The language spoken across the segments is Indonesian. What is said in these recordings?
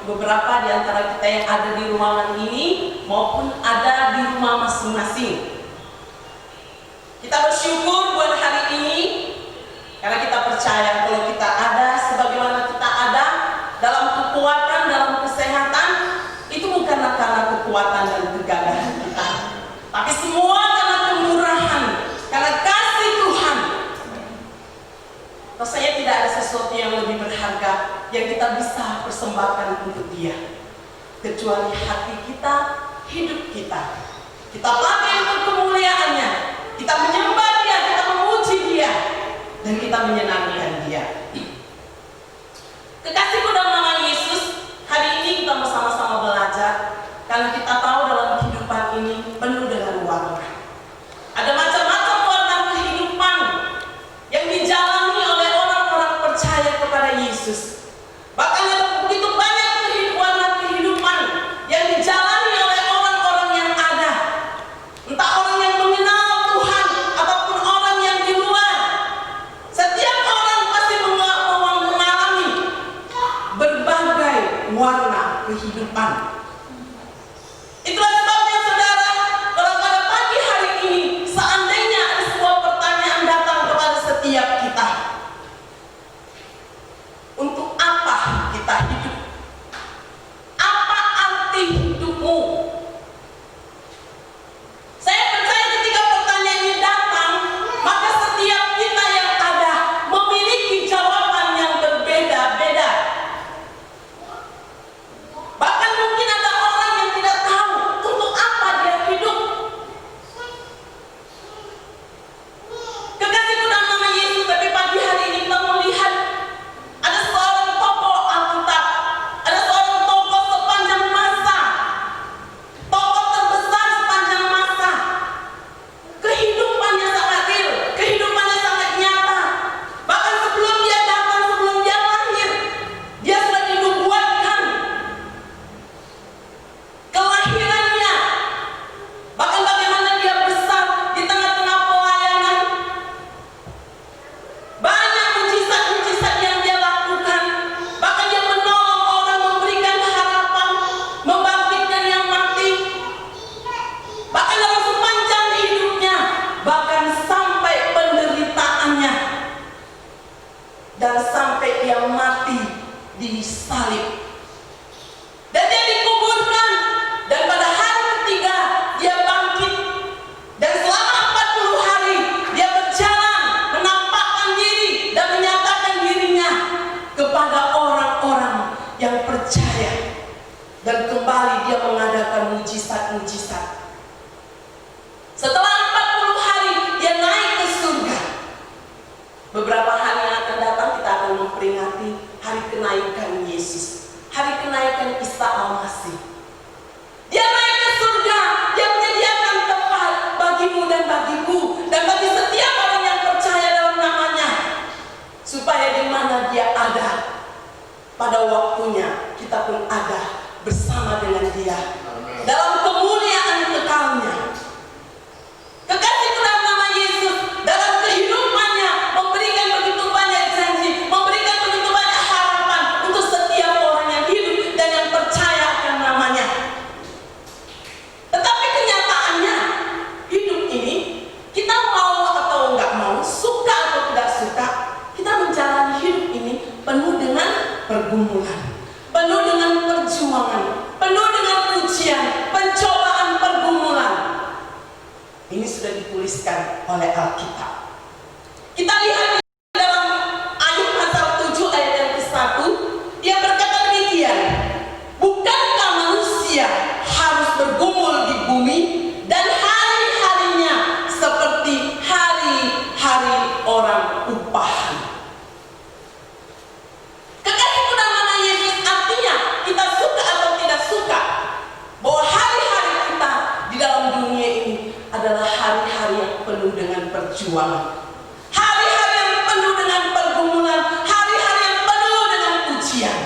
beberapa di antara kita yang ada di ruangan ini maupun ada di rumah masing-masing. Kita bersyukur buat hari ini karena kita percaya kalau kita ada sebagaimana kita ada dalam kekuatan, dalam kesehatan, itu bukanlah karena kekuatan dan kegagahan kita, tapi semua karena kemurahan, karena kasih Tuhan. Rasanya tidak ada sesuatu yang lebih berharga yang kita bisa persembahkan untuk Dia, kecuali hati kita, hidup kita. Kita pakai untuk kemuliaannya, kita menyembah Dia, kita memuji Dia, dan kita menyenangkan Dia. Kekasihku dalam nama Yesus, hari ini kita bersama-sama belajar, karena kita tahu dalam kehidupan ini penuh dengan warna. Ada macam-macam warna kehidupan yang dijalani oleh orang-orang percaya kepada Yesus. Bahkan ada begitu banyak warna kehidupan yang dijalani oleh orang-orang yang ada, entah orang yang mengenal Tuhan ataupun orang yang di luar. Setiap orang pasti mengalami berbagai warna kehidupan. Itulah sebabnya saudara, kalau pada pagi hari ini seandainya ada sebuah pertanyaan datang kepada setiap kita, untuk apa kita hidup? Apa arti hidupmu? Saya percaya ketika pertanyaan ini datang, maka setiap kita yang ada memiliki jawaban yang berbeda-beda. Bahkan mungkin ada orang yang tidak tahu untuk apa dia hidup. Kekasihku dalam nama Yesus, tapi pagi hari ini kita melihat ada seorang tokoh Alkitab, ada seorang tokoh sepanjang masa, tokoh terbesar sepanjang masa. Kehidupannya sangat real, kehidupannya sangat nyata. Bahkan sebelum dia datang, sebelum dia lahir, dia sudah dinubuatkan kelahirannya, bahkan bagaimana dia besar di tengah-tengah pelayanan. Banyak mujizat-mujizat yang dia lakukan, bahkan dia menolong orang, memberikan harapan, membangkitkan yang mati. Bahkan dalam sepanjang hidupnya, bahkan sampai penderitaannya, dan sampai dia mati di salib. Dan dia dikuburkan, dan pada hari ketiga dia bangkit. Dan selama 40 hari dia berjalan menampakkan diri dan menyatakan dirinya kepada orang-orang yang percaya. Dan kembali dia mengadakan mujizat-mujizat. Setelah 40 hari dia naik ke surga. Beberapa hari yang akan datang kita akan memperingati hari kenaikan Yesus, hari kenaikan Isa Al-Masih. Dia naik ke surga, dia menyediakan tempat bagimu dan bagiku, dan bagi setiap orang yang percaya dalam namanya, supaya di mana dia ada, pada waktunya kita pun ada bersama dengan dia dalam kemuliaan kekalnya. Kekasihku dalam nama Yesus, dalam kehidupannya memberikan begitu banyak janji, memberikan begitu banyak harapan untuk setiap orang yang hidup dan yang percaya akan namanya. Tetapi kenyataannya, hidup ini kita mau atau enggak mau, suka atau tidak suka, kita menjalani hidup ini penuh dengan pergumulan, penuh dengan perjuangan, penuh dengan ujian, pencobaan, pergumulan. Ini sudah dituliskan oleh Alkitab. Kita lihat di dalam Ayub pasal 7 ayat yang ke-1, dia berkata demikian, bukankah manusia harus bergumul di bumi dan hari-harinya seperti hari-hari orang upahan. Kekasihku dalam nama Yesus, artinya kita suka atau tidak suka, bahwa hari-hari kita di dalam dunia ini adalah hari-hari yang penuh dengan perjuangan, hari-hari yang penuh dengan pergumulan, hari-hari yang penuh dengan ujian.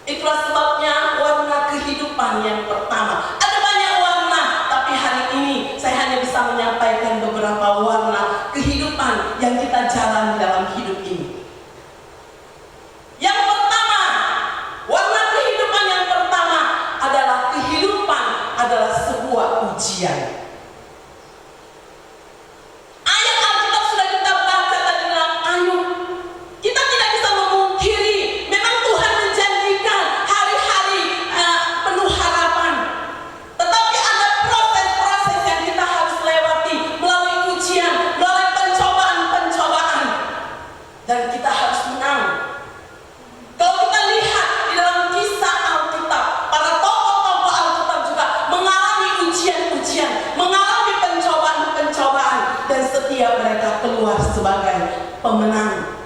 Itulah sebabnya warna kehidupan yang pertama. Ada banyak warna, tapi hari ini saya hanya bisa menyampaikan beberapa warna kehidupan yang kita jalani dalam hidup ini. Yang pertama, warna kehidupan sebagai pemenang.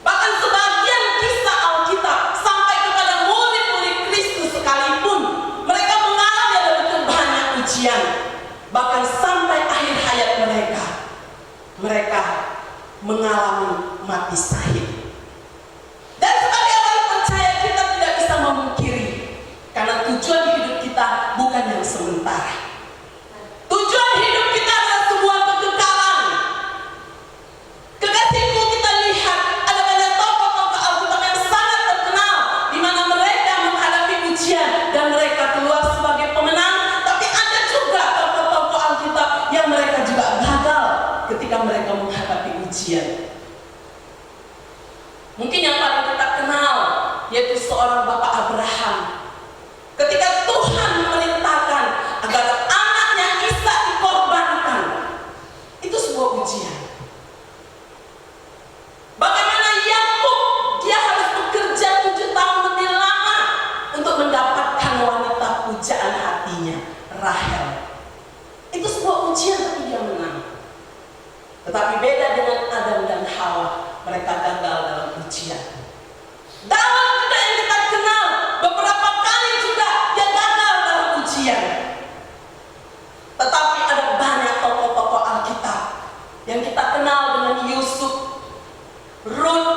Bahkan sebagian kisah Alkitab sampai kepada murid-murid Kristus sekalipun, mereka mengalami ada begitu banyak ujian. Bahkan sampai akhir hayat mereka mengalami mati syahid. Dan sebagai orang percaya kita tidak bisa memungkiri, karena tujuan hidup kita bukan yang sementara. Tujuan hidup kita adalah sebuah kekekalan. Kekasihku, kita lihat ada banyak tokoh-tokoh Alkitab yang sangat terkenal, di mana mereka menghadapi ujian dan mereka keluar sebagai pemenang. Tapi ada juga tokoh-tokoh Alkitab yang mereka juga gagal ketika mereka menghadapi ujian. Mungkin yang paling kita kenal yaitu seorang Bapak Abraham. Ketika Tuhan memerintahkan agar anaknya Ishak dikorbankan, itu sebuah ujian. Bagaimana Yakub, dia harus bekerja 7 tahun lebih lama untuk mendapatkan wanita pujaan hatinya, Rahel. Itu sebuah ujian, tapi dia menang. Tetapi beda dengan Adam dan Hawa, mereka gagal dalam ujian. Daud juga yang kita kenal, beberapa kali juga dia gagal dalam ujian. Tetapi ada banyak tokoh-tokoh Alkitab yang kita kenal dengan Yusuf, Ruth,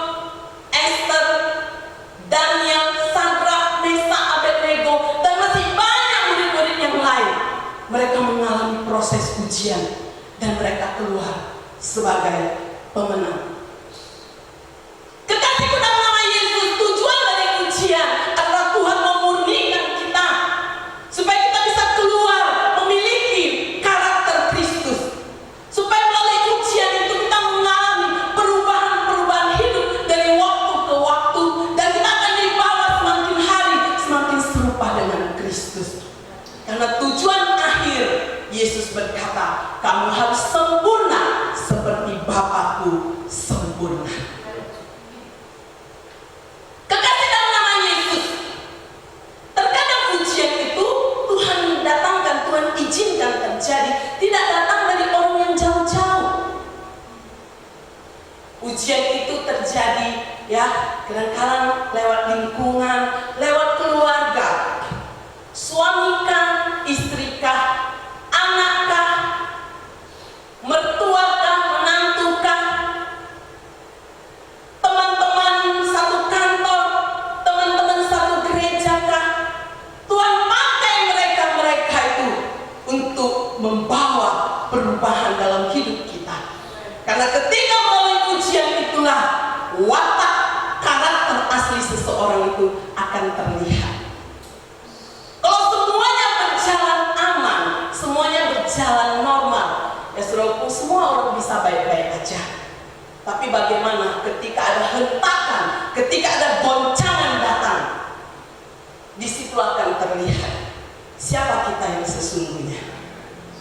Esther, Daniel, Sadrak, Meshach, Abednego, dan masih banyak murid-murid yang lain. Mereka mengalami proses ujian dan mereka keluar sebagai pemenang. Kekasihku dalam nama Yesus, tujuan dari ujian adalah Tuhan memurnikan kita supaya kita bisa keluar memiliki karakter Kristus, supaya melalui ujian itu kita mengalami perubahan-perubahan hidup dari waktu ke waktu, dan kita akan dibawa semakin hari semakin serupa dengan Kristus. Karena tujuan akhir, Yesus berkata, kamu harus sempurna seperti Bapakku sempurna. Kekasih dalam nama Yesus, terkadang ujian itu Tuhan datangkan, Tuhan izinkan terjadi, tidak datang dari orang yang jauh-jauh. Ujian itu terjadi ya kadang-kadang lewat lingkungan, lewat keluarga, suamikah, istrikah, anakkah, mertuakah, menantukah, teman-teman satu kantor, teman-teman satu gerejakah. Tuhan pakai mereka itu untuk membawa perubahan dalam hidup kita. Karena ketika melalui ujian itulah watak karakter asli seseorang itu akan terlihat. Kalau semuanya berjalan aman, semuanya berjalan normal, ya saudaraku, semua orang bisa baik-baik aja. Tapi bagaimana ketika ada hentakan, ketika ada goncangan datang, disitu akan terlihat siapa kita yang sesungguhnya.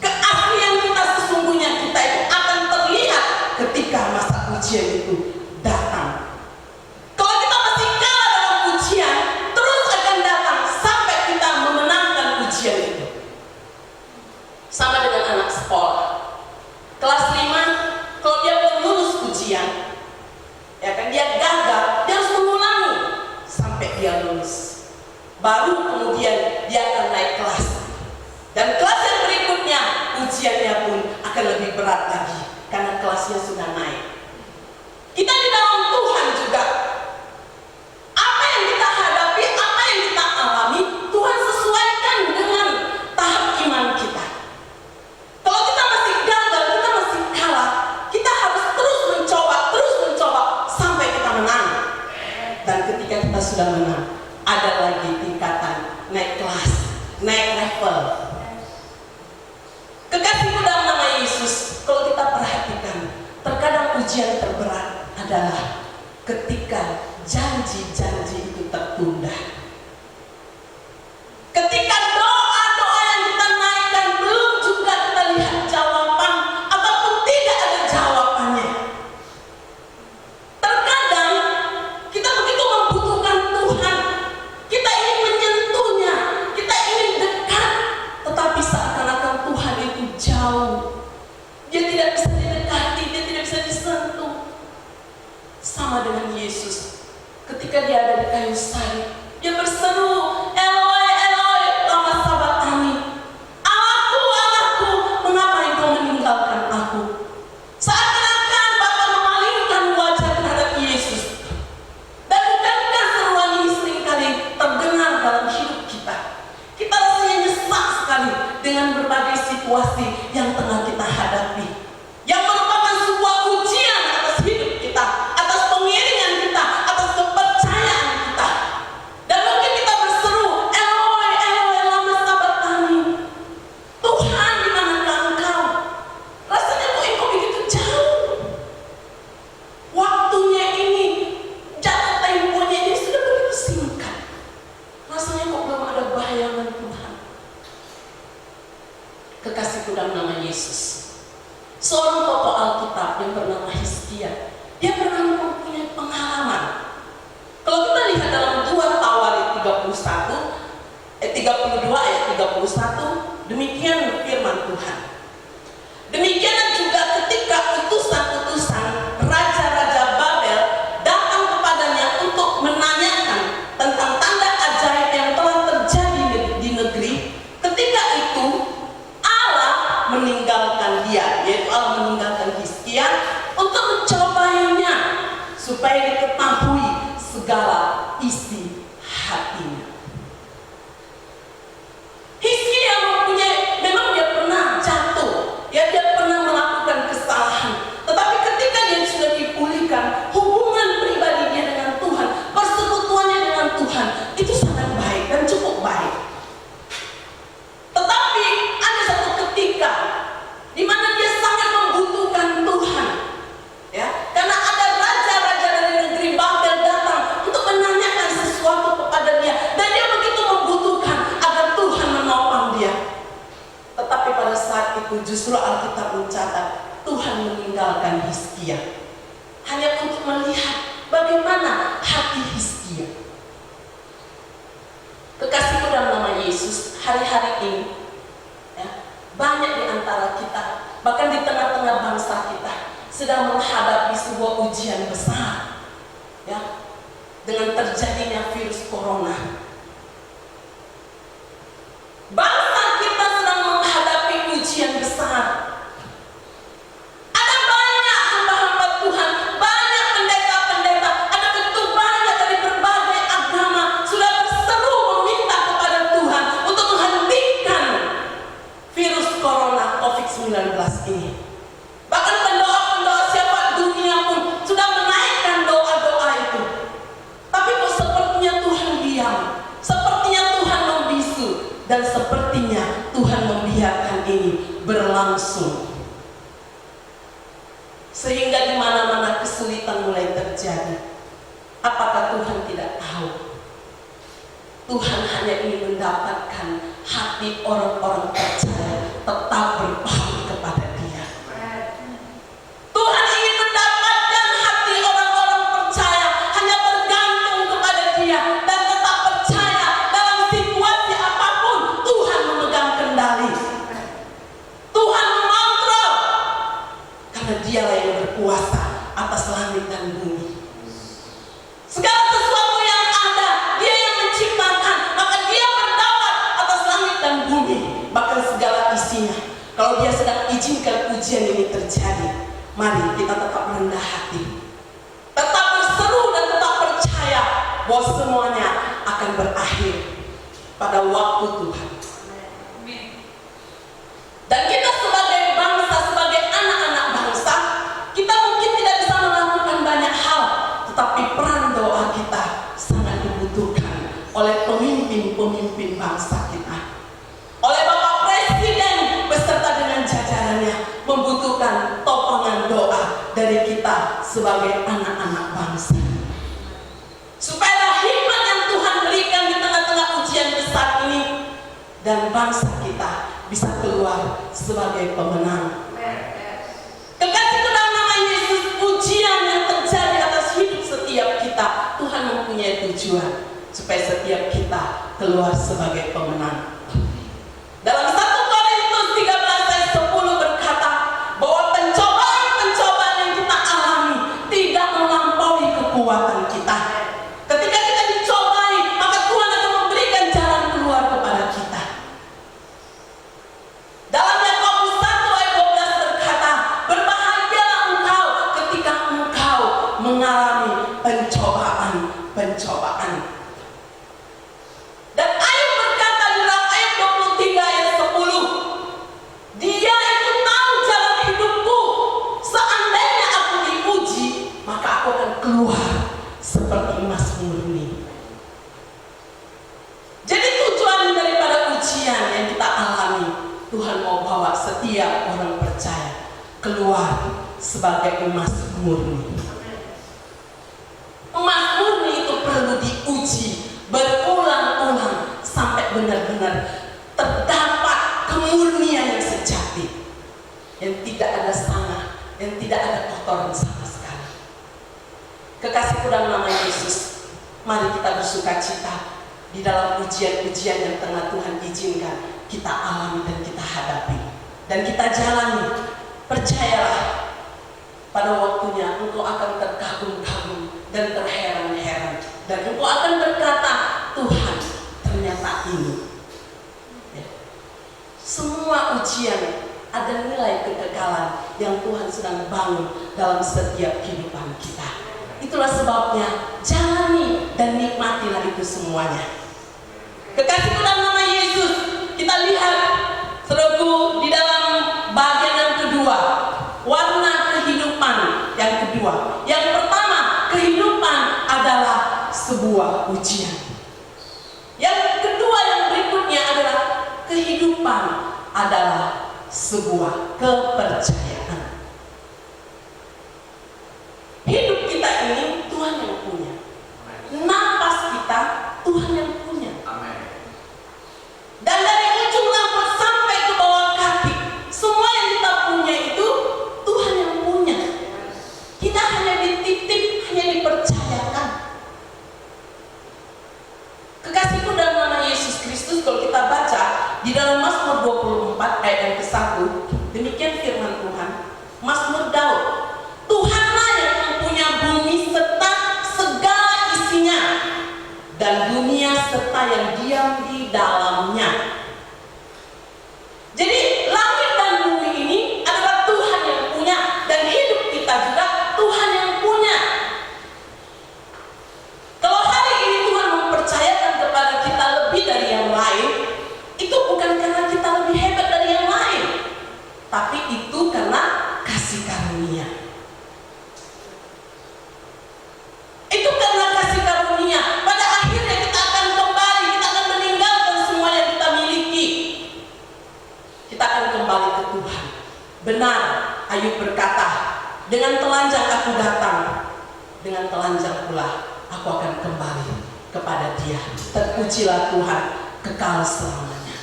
Keaslian kita sesungguhnya kita itu akan terlihat ketika masa ujian itu datang. Kalau kita masih kalah dalam ujian, terus akan datang sampai kita memenangkan ujian itu. Sama dengan anak sekolah. Kelas 5, kalau dia belum lulus ujian, ya kan, dia gagal, dia harus mengulangi sampai dia lulus. Baru kemudian dia akan naik kelas. Dan kelas yang berikutnya, ujiannya pun akan lebih berat lagi, karena kelasnya sudah naik. Kita di dalam Tuhan juga, apa yang kita hadapi, apa yang kita alami, Tuhan sesuaikan dengan tahap iman kita. Kalau kita masih gagal, kita masih kalah, kita harus terus mencoba sampai kita menang. Dan ketika kita sudah menang, ada lagi tingkatan, naik kelas, naik level. Kekasihku dalam nama Yesus, kalau kita perhatikan, terkadang ujian terberat adalah ketika janji-janji itu tertunda. Ketika doa-doa yang kita naikkan belum juga kita lihat jawaban, ataupun tidak ada jawabannya. Terkadang kita begitu membutuhkan Tuhan, kita ingin menyentuhnya, kita ingin dekat, tetapi seakan-akan Tuhan itu jauh. Dia tidak bisa didekati, dia tidak bisa disentuh. dengan berbagai situasi yang tengah kita hadapi, yang merupakan sebuah ujian atas hidup kita, atas pengiringan kita, atas kepercayaan kita. Dan mungkin kita berseru, Eloi, Eloi, lama sabachthani. Tuhan, di manakah Engkau? Rasanya kok Engkau begitu jauh. Waktunya ini, jatuh temponya ini sudah begitu singkat. Rasanya kok belum ada bayangan Tuhan. Kekasihku dalam nama Yesus, seorang tokoh Alkitab yang bernama Hizkia, dia pernah mempunyai pengalaman. Kalau kita lihat dalam 2 Tawarik 32 ayat 31, demikian firman Tuhan. Demikian juga ketika utusan-utusan raja-raja Babel datang kepadanya untuk menanyakan tentang tanda ajaib yang telah terjadi di negeri, ketika itu Allah meninggalkan dia, yaitu Allah meninggalkan Hizkia untuk mencobainya supaya diketahui segala isi hatinya. Hizkia memang dia pernah jatuh, ya dia pernah melakukan kesalahan, tetapi ketika dia sudah dipulihkan, hubungan pribadi dia dengan Tuhan, persekutuannya dengan Tuhan itu sangat baik dan cukup baik. Tetapi ada satu ketika di mana dia sangat membutuhkan Tuhan, ya, karena ada raja-raja dari negeri Babel datang untuk menanyakan sesuatu kepada dia, dan dia begitu membutuhkan agar Tuhan menopang dia. Tetapi pada saat itu justru Alkitab mencatat Tuhan meninggalkan Hizkia hanya untuk melihat bagaimana hati Hizkia. Kekasihku dalam nama Yesus, hari-hari ini, ya, banyak di antara kita, bahkan di tengah-tengah bangsa kita, sedang menghadapi sebuah ujian besar, ya, dengan terjadinya virus corona. Bangsa kita sedang menghadapi ujian besar. Ada banyak hamba-hamba Tuhan, banyak pendeta-pendeta, ada begitu banyak dari berbagai agama sudah berseru meminta kepada Tuhan untuk menghentikan virus corona COVID-19 ini. Bahkan pendoa-pendoa siapa dunia pun sudah menaikkan doa-doa itu. Tapi kok sepertinya Tuhan diam, sepertinya Tuhan membisu, dan sepertinya Tuhan membiarkan ini berlangsung. Sehingga di mana-mana kesulitan mulai terjadi. Apakah Tuhan tidak tahu? Tuhan hanya ingin mendapatkan hati orang-orang percaya tetap berpaut kepada Dia. Tuhan ingin mendapatkan hati orang-orang percaya hanya bergantung kepada Dia dan tetap percaya dalam situasi apapun Tuhan memegang kendali. Tuhan mengontrol, karena Dialah yang berkuasa atas langit dan bumi. Segala sesuatu yang ada, Dia yang menciptakan, maka Dia berdaulat atas langit dan bumi, bahkan segala isinya. Kalau Dia sedang izinkan ujian ini terjadi, mari kita tetap rendah hati, tetap berseru dan tetap percaya bahwa semuanya akan berakhir pada waktu Tuhan. Dan kita sebagai bangsa, sebagai anak-anak bangsa, kita mungkin tidak bisa melakukan banyak hal, tetapi peran doa kita sangat dibutuhkan oleh pemimpin-pemimpin bangsa kita, oleh Bapak Presiden beserta dengan jajarannya, membutuhkan topangan doa dari kita sebagai anak-anak bangsa, supaya hikmat yang Tuhan berikan di tengah-tengah ujian besar ini, dan bangsa kita bisa keluar sebagai pemenang. Kekasihku dalam nama Yesus, ujian yang terjadi atas hidup setiap kita, Tuhan mempunyai tujuan supaya setiap kita keluar sebagai pemenang. Dalam 1 Korintus 13 ayat 10 berkata bahwa pencobaan-pencobaan yang kita alami tidak melampaui kekuatan kita. Ketika kita dicobai, maka Tuhan akan memberikan jalan keluar kepada kita. Dalam Yakobus 1 ayat 12 berkata, berbahagialah engkau ketika engkau mengalami pencobaan-pencobaan. Dan Ayub berkata di dalam Ayub Tuhan mau bawa setiap orang percaya keluar sebagai emas murni. Emas murni itu perlu diuji berulang-ulang sampai benar-benar terdapat kemurnian yang sejati, yang tidak ada sangat, yang tidak ada kotoran sama sekali. Kekasihku dalam nama Yesus, mari kita bersuka cita di dalam ujian-ujian yang tengah Tuhan izinkan kita alami dan kita hadapi dan kita jalani. Percayalah, pada waktunya engkau akan terkagum-kagum dan terheran-heran, dan engkau akan berkata, Tuhan, ternyata ini. Ya. Semua ujian ada nilai kekekalan yang Tuhan sedang bangun dalam setiap kehidupan kita. Itulah sebabnya jalani dan nikmatilah itu semuanya. Kekasihku dalam nama Yesus, kita lihat saudaraku di dalam bagian yang kedua, warna kehidupan yang kedua. Yang pertama, kehidupan adalah sebuah ujian. Yang kedua, yang berikutnya adalah kehidupan adalah sebuah kepercayaan. Hidup kita ini Tuhan yang punya. Napas kita Tuhan yang punya. Dan dari ujung rambut sampai ke bawah kaki, semua yang kita punya itu Tuhan yang punya. Kita hanya dititip, hanya dipercayakan. Kekasihku dalam nama Yesus Kristus, kalau kita baca di dalam Mazmur 24 ayat yang ke-1, demikian firman Tuhan. Mazmur Daud, Tuhanlah yang mempunyai bumi serta segala isinya, dan dunia serta yang diam di dalamnya. Jadi langit dan bumi ini adalah Tuhan yang punya, dan hidup kita juga Tuhan yang punya. Kalau hari ini Tuhan mempercayakan kepada kita lebih dari yang lain, itu bukan karena kita lebih hebat dari yang lain, tapi itu karena kasih karunia. Itu karena kasih karunia. Pada akhirnya kita akan kembali, kita akan meninggalkan semua yang kita miliki. Kita akan kembali ke Tuhan. Benar, Ayub berkata, dengan telanjang aku datang, dengan telanjang pula aku akan kembali kepada Dia. Terpujilah Tuhan kekal selamanya.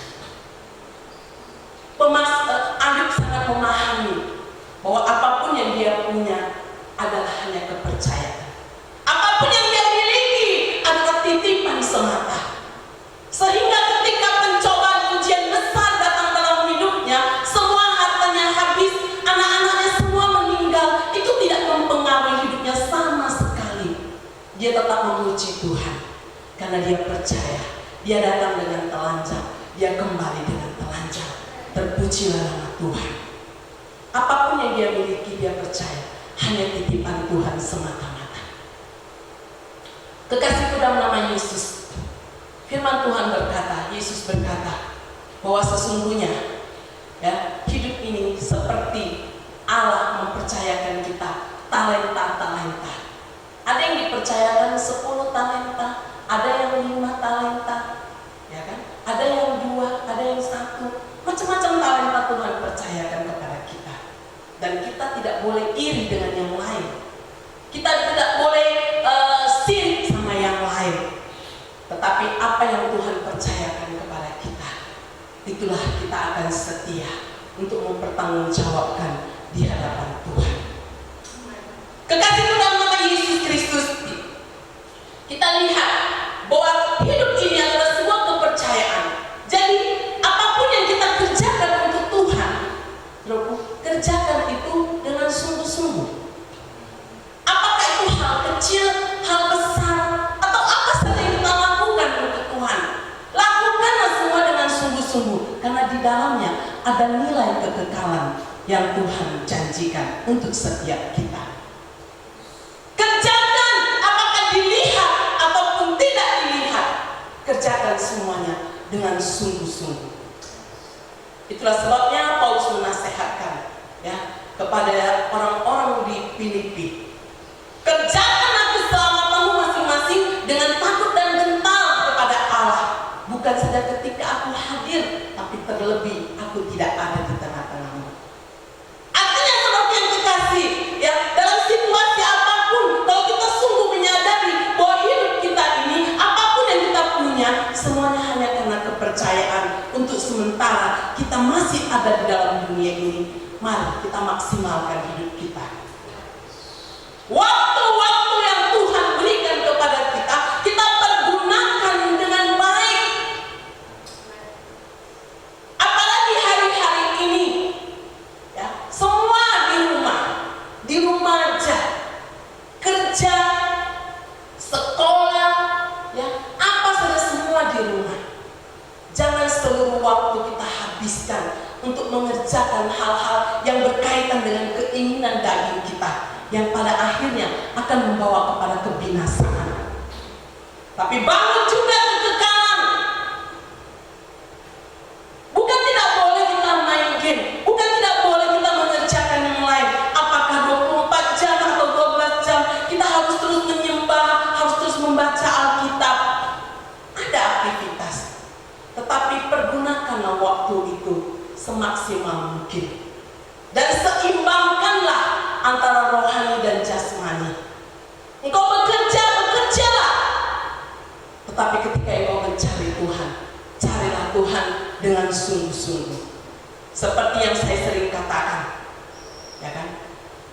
Ayub sangat memahami bahwa apapun yang dia punya adalah hanya kepercayaan. Apapun yang dia miliki adalah titipan semata. Sehingga ketika pencobaan ujian besar datang dalam hidupnya, semua hartanya habis, anak-anaknya semua meninggal, itu tidak mempengaruhi hidupnya sama sekali. Dia tetap memuji Tuhan karena dia percaya. Dia datang dengan telanjang, dia kembali dengan telanjang. Terpujilah nama Tuhan. Apapun yang dia miliki, dia percaya hanya titipan Tuhan semata-mata. Kekasihku dalam nama Yesus, firman Tuhan berkata, Yesus berkata bahwa sesungguhnya ya, hidup ini seperti Allah mempercayakan kita talenta-talenta. Ada yang dipercayakan 10 talenta, ada yang 5 talenta, ya kan? Ada yang 2, ada yang 1. Macam-macam talenta Tuhan percayakan kepada kita. Dan kita tidak boleh iri dengan yang lain. Kita tidak boleh sirik sama yang lain. Tetapi apa yang Tuhan percayakan kepada kita, itulah kita akan setia untuk mempertanggungjawabkan di hadapan Tuhan. Kekasihku dalam nama Yesus Kristus, kita lihat bahwa hidup ini adalah sebuah kepercayaan. Jadi apapun yang kita kerjakan untuk Tuhan, kerjakan itu dengan sungguh-sungguh. Apakah itu hal kecil, hal besar, atau apa saja yang kita lakukan untuk Tuhan, lakukanlah semua dengan sungguh-sungguh, karena di dalamnya ada nilai kekekalan yang Tuhan janjikan untuk setiap kita. Kerjakan apakah dilihat ataupun tidak dilihat, kerjakan semuanya dengan sungguh-sungguh. Itulah sebabnya Paulus menasehatkan ya kepada orang-orang di Filipi, kerjakanlah keselamatanmu masing-masing dengan takut dan gentar kepada Allah, bukan saja ketika aku hadir, tapi terlebih aku tidak ada di tengah-tengahmu. Artinya saudara yang kekasih, ya, dalam situasi apapun, kalau kita sungguh menyadari bahwa hidup kita ini, apapun yang kita punya, semuanya hanya karena kepercayaan untuk sementara kita masih ada di dalam dunia ini. Mari kita maksimalkan hidup kita. Waktu-waktu yang Tuhan berikan kepada kita, kita pergunakan dengan baik. Apalagi hari-hari ini, ya, semua di rumah aja, kerja, sekolah, ya, apa saja semua di rumah. Jangan seluruh waktu kita habiskan untuk mengerjakan hal-hal yang berkaitan dengan keinginan daging kita, yang pada akhirnya akan membawa kepada kebinasaan. Tapi bangun juga kekekalan. Bukan tidak boleh kita main game, bukan tidak boleh kita mengerjakan yang lain. Apakah 24 jam atau 12 jam kita harus terus menyembah, harus terus membaca Alkitab. Ada aktivitas, tetapi pergunakanlah waktu itu semaksimal mungkin. Dan seimbangkanlah antara rohani dan jasmani. Engkau bekerja, bekerjalah. Tetapi ketika engkau mencari Tuhan, carilah Tuhan dengan sungguh-sungguh. Seperti yang saya sering katakan, ya kan?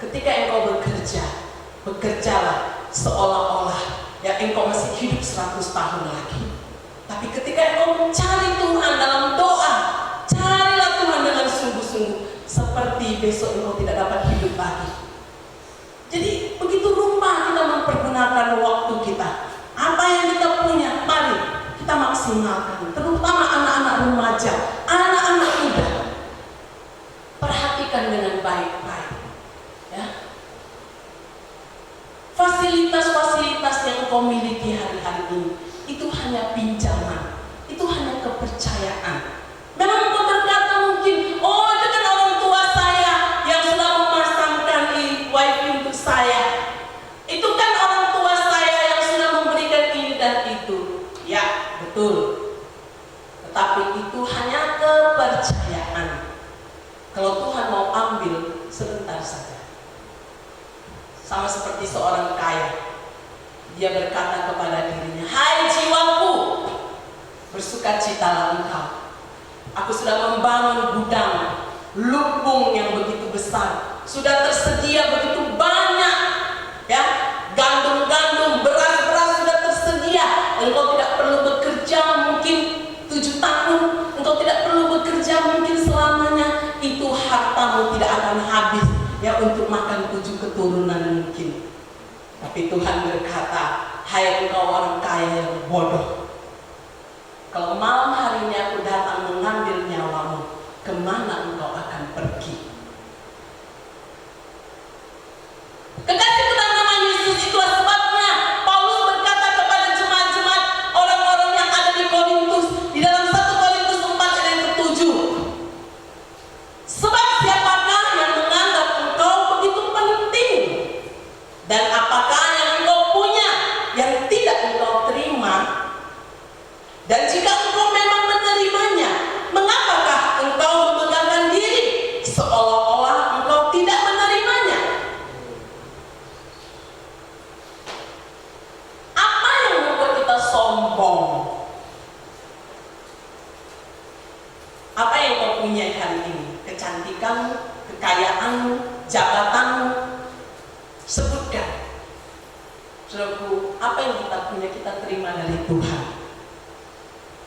Ketika engkau bekerja, bekerjalah seolah-olah ya engkau masih hidup 100 tahun lagi. Tapi ketika engkau mencari Tuhan dalam doa, carilah Tuhan dengan sungguh-sungguh, seperti besok engkau tidak dapat hidup lagi. Jadi begitu rupa kita mempergunakan waktu kita. Apa yang kita punya, mari kita maksimalkan. Terutama anak-anak remaja, anak-anak muda. Perhatikan dengan baik-baik, ya. Fasilitas-fasilitas yang engkau miliki hari-hari ini, itu hanya pinjaman, itu hanya kepercayaan. Memang engkau berkata mungkin, oh itu kan orang tua saya yang sudah memasangkan wifi untuk saya. Itu kan orang tua saya yang sudah memberikan ini dan itu. Ya, betul. Tetapi itu hanya kepercayaan. Kalau Tuhan mau ambil, sebentar saja. Sama seperti seorang kaya. Dia berkata kepada dirinya, hai jiwaku, bersukacitalah engkau. Aku sudah membangun gudang, lumbung yang begitu besar, sudah tersedia begitu banyak, ya, gandum-gandum, beras-beras sudah tersedia. Engkau tidak perlu bekerja mungkin 7 tahun, engkau tidak perlu bekerja mungkin selamanya. Itu hartamu tidak akan habis, ya, untuk makan 7 keturunan mungkin. Tapi Tuhan berkata, hai engkau orang kaya yang bodoh. Kalau malam harinya aku datang mengambil nyawamu, kemana engkau akan pergi? Kekasih dalam nama Yesus, itulah sebabnya Paulus berkata kepada jemaat-jemaat orang-orang yang ada di Korintus, di dalam 1 Korintus 4 ayat yang ke-7. Sebab siapakah yang menganggap engkau begitu penting? Dan apakah yang engkau punya yang tidak engkau terima? Dan jika engkau memang menerimanya, mengapakah engkau memegangkan diri seolah-olah engkau tidak menerimanya? Apa yang membuat kita sombong? Apa yang kau punya hari ini? Kecantikanmu, kekayaanmu, jabatanmu? Sebutkan. Saudaraku, apa yang kita punya kita terima dari Tuhan.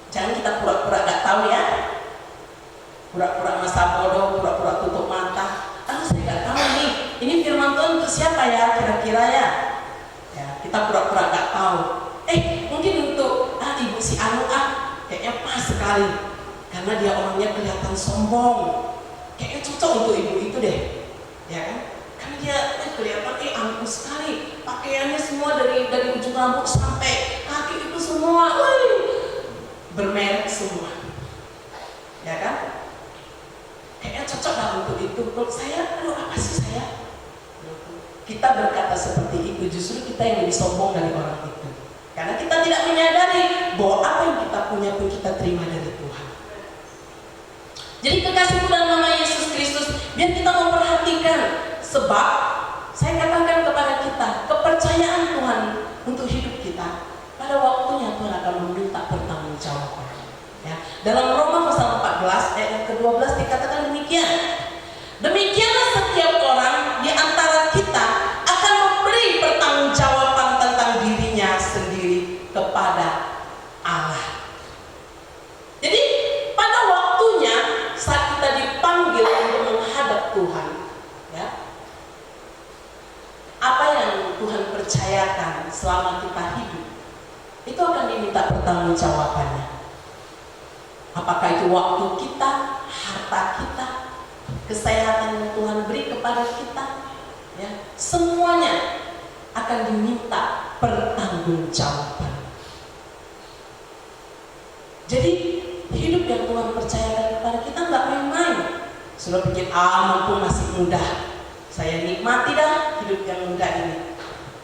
Jangan kita pura-pura gak tahu, ya. Pura-pura masa bodoh, pura-pura tutup mata. Saya gak tahu nih, ini firman Tuhan untuk siapa ya kira-kira, ya. Ya, kita pura-pura gak tahu. Mungkin untuk ibu si Anu, kayaknya pas sekali. Karena dia orangnya kelihatan sombong. Kayaknya cocok untuk ibu itu deh. Ya kan? Karena dia kelihatan angkuh sekali. Pakaiannya semua dari ujung rambut sampai kaki itu semua. Bermerek semua, ya kan? Kayaknya cocok lah untuk itu. Kalau saya, apa sih saya? Kita berkata seperti itu, justru kita yang lebih sombong dari orang itu. Karena kita tidak menyadari bahwa apa yang kita punya pun kita terima dari Tuhan. Jadi kekasihku dalam nama Yesus Kristus, biar kita memperhatikan, sebab saya katakan kepada kita, kepercayaan Tuhan untuk hidup kita, pada waktunya Tuhan akan meminta pertanggungjawaban. Ya. Dalam Roma pasal 14 ayat yang ke-12 dikatakan demikian. Demikianlah setiap orang di antara kita akan memberi pertanggungjawaban tentang dirinya sendiri kepada Allah. Jadi pada waktunya saat kita dipanggil untuk menghadap Tuhan, ya, apa yang Tuhan percayakan selama kita hidup itu akan diminta pertanggungjawabannya. Apakah itu waktu kita, harta kita, kesehatan yang Tuhan beri kepada kita, ya, semuanya akan diminta pertanggungjawaban. Jadi hidup yang Tuhan percayakan kepada kita nggak main-main. Sudah pikir, mumpung masih muda, saya nikmati dah hidup yang muda ini.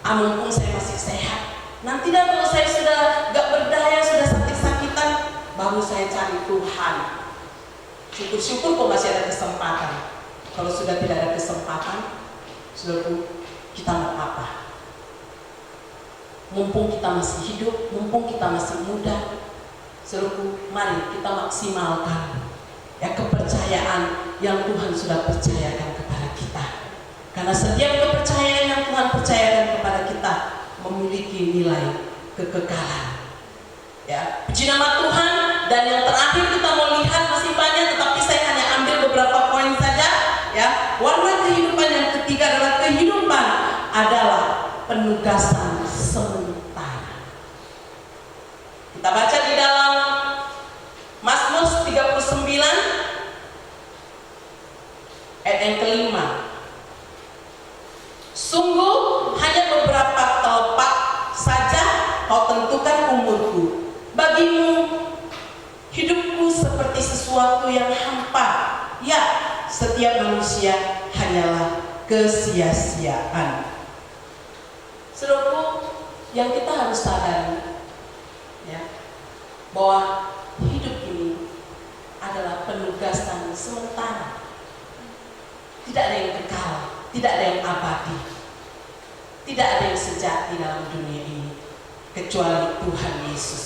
Mumpung saya masih sehat. Nanti dah kalau saya sudah gak berdaya, sudah sakit-sakitan, baru saya cari Tuhan. Syukur-syukur kok masih ada kesempatan. Kalau sudah tidak ada kesempatan, saudaraku, kita mau apa? Mumpung kita masih hidup, mumpung kita masih muda, saudaraku, mari kita maksimalkan ya kepercayaan yang Tuhan sudah percayakan kepada kita. Karena setiap kepercayaan yang Tuhan percayakan kepada kita memiliki nilai kekekalan. Ya, puji nama Tuhan. Dan yang terakhir kita mau lihat masih banyak, tetapi saya hanya ambil beberapa poin saja. Ya, warna kehidupan yang ketiga adalah kehidupan adalah penugasan sementara. Kita baca di dalam Mazmur 39 ayat yang kelima. Sungguh hanya beberapa telapak saja kau tentukan umurku. Bagimu hidupku seperti sesuatu yang hampa. Ya, setiap manusia hanyalah kesia-siaan. Saudaraku, yang kita harus sadari, ya, bahwa hidup ini adalah penugasan sementara. Tidak ada yang kekal, tidak ada yang abadi, tidak ada yang sejati dalam dunia ini kecuali Tuhan Yesus.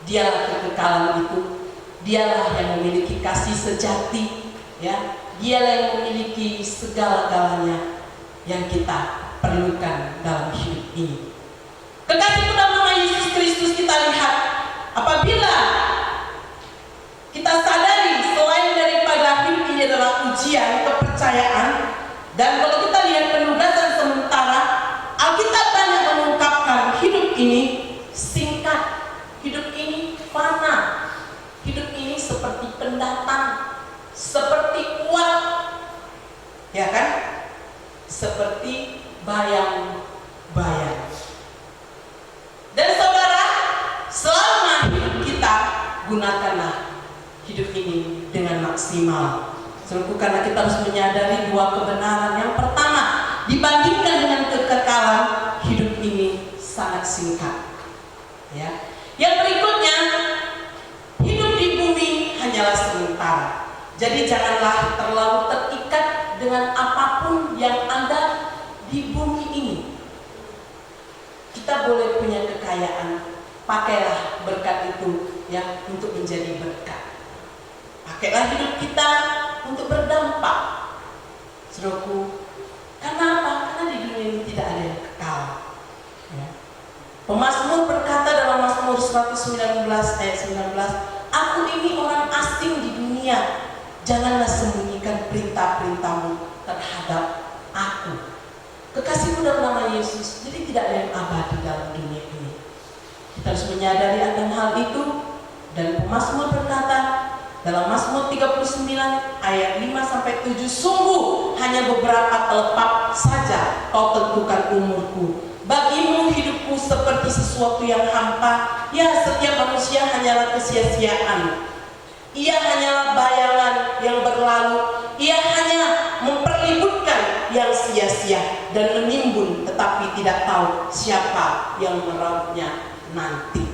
Dialah kekekalan itu, dialah yang memiliki kasih sejati, ya, dialah yang memiliki segala-galanya yang kita perlukan dalam hidup ini. Kekasihku dalam nama Yesus Kristus, kita lihat apabila kita sadari selain daripada hidup ini adalah ujian kepercayaan, dan kalau kita lihat penugasan sementara, Alkitab banyak mengungkapkan hidup ini singkat, hidup ini fana, hidup ini seperti pendatang, seperti uap, ya kan? Seperti bayang-bayang. Dan saudara, selama hidup kita, gunakanlah hidup ini dengan maksimal. Saudaraku, karena kita harus menyadari dua kebenaran. Yang pertama, dibandingkan dengan kekekalan, hidup ini sangat singkat. Ya. Yang berikutnya, hidup di bumi hanyalah sementara. Jadi janganlah terlalu terikat dengan apapun yang ada di bumi ini. Kita boleh punya kekayaan, pakailah berkat itu ya untuk menjadi berkat. Pakailah hidup kita untuk berdampak. Saudaraku, karena apa? Karena di dunia ini tidak ada yang kekal. Ya. Pemazmur berkata dalam Mazmur 119 ayat 19, aku ini orang asing di dunia, janganlah sembunyikan perintah-perintahmu terhadap aku. Kekasihku dalam nama Yesus, jadi tidak ada yang abadi dalam dunia ini. Kita harus menyadari akan hal itu. Dan pemazmur berkata dalam Mazmur 39 ayat 5-7, sungguh hanya beberapa telapak saja kau tentukan umurku. Bagimu hidupku seperti sesuatu yang hampa. Ya, setiap manusia hanyalah kesia-siaan. Ia hanyalah bayangan yang berlalu. Ia hanya memperlibutkan yang sia-sia dan menimbun, tetapi tidak tahu siapa yang merauhnya nanti.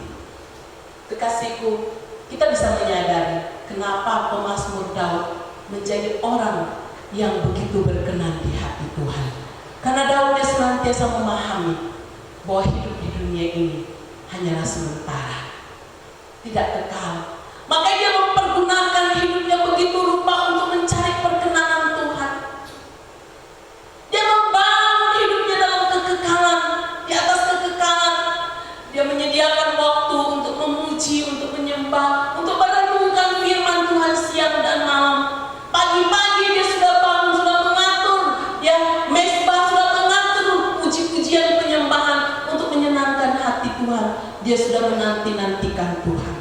Kekasihku, kita bisa menyadari kenapa mengapa pemazmur Daud menjadi orang yang begitu berkenan di hati Tuhan. Karena Daud senantiasa memahami bahwa hidup di dunia ini hanyalah sementara, tidak kekal. Maka dia mempergunakan hidupnya begitu rupa untuk mencari perkenanan Tuhan. Dia membangun hidupnya dalam kekekalan, di atas kekekalan. Dia menyediakan waktu untuk memuji, untuk menyembah, untuk merenungkan firman Tuhan siang dan malam. Pagi-pagi dia sudah bangun, sudah mengatur, ya mesbah, sudah mengatur puji-pujian penyembahan untuk menyenangkan hati Tuhan. Dia sudah menanti-nantikan Tuhan.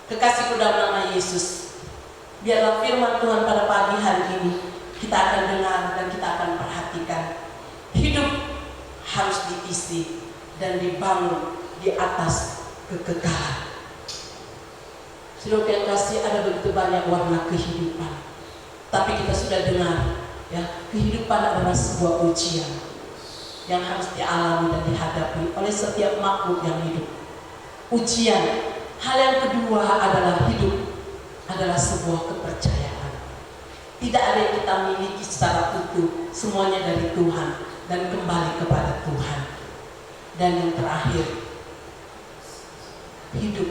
Kekasihku dalam nama Yesus, biarlah firman Tuhan pada pagi hari ini kita akan dengar dan kita akan perhatikan. Hidup harus diisi dan dibangun di atas kekekalan. Saudara yang kasih, ada begitu banyak warna kehidupan, tapi kita sudah dengar, ya, kehidupan adalah sebuah ujian yang harus dialami dan dihadapi oleh setiap makhluk yang hidup. Ujian. Hal yang kedua adalah hidup adalah sebuah kepercayaan. Tidak ada yang kita miliki secara utuh, semuanya dari Tuhan dan kembali kepada Tuhan. Dan yang terakhir, hidup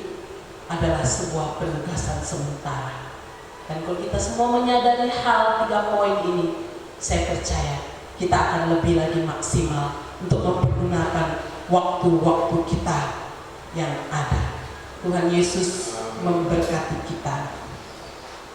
adalah sebuah penugasan sementara. Dan kalau kita semua menyadari hal 3 poin ini, saya percaya kita akan lebih lagi maksimal untuk mempergunakan waktu-waktu kita yang ada. Tuhan Yesus memberkati kita.